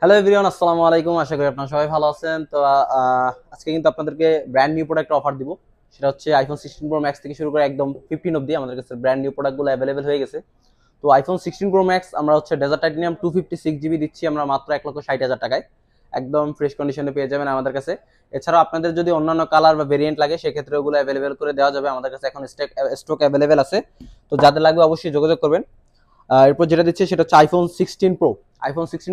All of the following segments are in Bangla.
হ্যালো এভরিওয়ান, আসসালামু আলাইকুম। আশা করি আপনারা সবাই ভালো আছেন। তো আজকে কিন্তু আপনাদেরকে ব্র্যান্ড নিউ প্রোডাক্ট অফার দিব। সেটা হচ্ছে আইফোন 16 প্রো ম্যাক্স থেকে শুরু করে একদম 15 অবধি আমাদের কাছে ব্র্যান্ড নিউ প্রোডাক্টগুলো অ্যাভেলেবেল হয়ে গেছে। তো আইফোন 16 প্রো ম্যাক্স আমরা হচ্ছে ডেজার্ট টাইটেনিয়াম 256 জিবি দিচ্ছি আমরা মাত্র 1,60,000 টাকায়। একদম ফ্রেশ কন্ডিশনে পেয়ে যাবেন আমাদের কাছে। এছাড়াও আপনাদের যদি অন্যান্য কালার বা ভেরিয়েন্ট লাগে সেক্ষেত্রে ওগুলো অ্যাভেলেবেল করে দেওয়া যাবে। আমাদের কাছে এখন স্টক অ্যাভেলেবেল আছে। তো যাদের লাগবে অবশ্যই যোগাযোগ করবেন। এরপর যেটা দিচ্ছি সেটা হচ্ছে আইফোন 16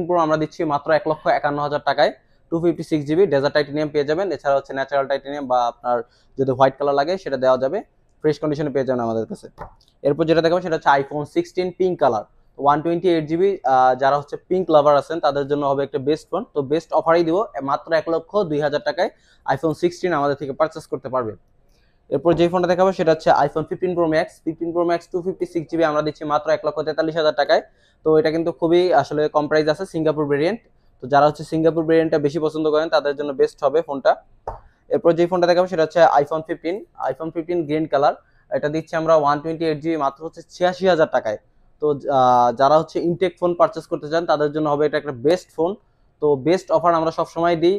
প্রো আমরা দিচ্ছি মাত্র 1,51,000 টাকায়। 256 জিবি ডেজার্ট টাইটেনিয়াম পেয়ে যাবেন। এছাড়া হচ্ছে ন্যাচারাল টাইটেনিয়াম বা আপনার যদি হোয়াইট কালার লাগে সেটা দেওয়া যাবে। ফ্রেশ কন্ডিশনে পেয়ে যাবেন আমাদের কাছে। এরপর যেটা দেখাবো সেটা হচ্ছে আইফোন 16 পিঙ্ক কালার 128 জিবি। যারা হচ্ছে পিঙ্ক লাভার আছেন তাদের জন্য হবে একটা বেস্ট ফোন। তো বেস্ট অফারই দিব, মাত্র 1,02,000 টাকায় আইফোন 16 আমাদের থেকে পারচেস করতে পারবে। এরপর যে ফোনটা দেখাবো সেটা হচ্ছে আইফোন 15 প্রো ম্যাক্স 256 জিবি আমরা দিচ্ছি মাত্র 1,43,000 টাকায়। তো এটা কিন্তু খুবই আসলে কম প্রাইস আছে, সিঙ্গাপুর ভেরিয়েন্ট। তো যারা হচ্ছে সিঙ্গাপুর ভেরিয়েন্টটা বেশি পছন্দ করেন তাদের জন্য বেস্ট হবে ফোনটা। এরপর যে ফোনটা দেখাবো সেটা হচ্ছে আইফোন 15 গ্রিন কালার। এটা দিচ্ছি আমরা 128 জিবি মাত্র হচ্ছে 86,000 টাকায়। তো যারা হচ্ছে ইনটেক ফোন পারচেস করতে চান তাদের জন্য হবে এটা একটা বেস্ট ফোন। তো বেস্ট অফার আমরা সবসময় দিই।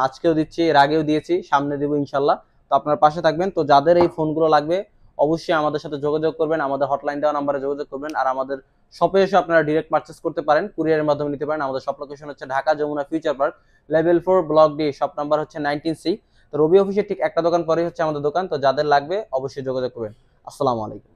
আজকেও দিচ্ছি, এর আগেও দিয়েছি, সামনে দিব ইনশাল্লাহ। তো আপনার পাশে থাকবেন। তো যাদের এই ফোনগুলো লাগবে অবশ্যই আমাদের সাথে যোগাযোগ করবেন, আমাদের হটলাইন দেওয়া নাম্বারে যোগাযোগ করবেন। আর আমাদের শপে এসে আপনারা ডিরেক্ট পারচেস করতে পারেন, কুরিয়ারের মাধ্যমে নিতে পারেন। আমাদের শপ লোকেশন হচ্ছে Dhaka Jamuna future park, level 4, block D, shop number হচ্ছে 19C। তো রবি অফিসের ঠিক একটা দোকান পরেই হচ্ছে আমাদের দোকান। তো যাদের লাগবে অবশ্যই যোগাযোগ করবেন। আসসালামু আলাইকুম।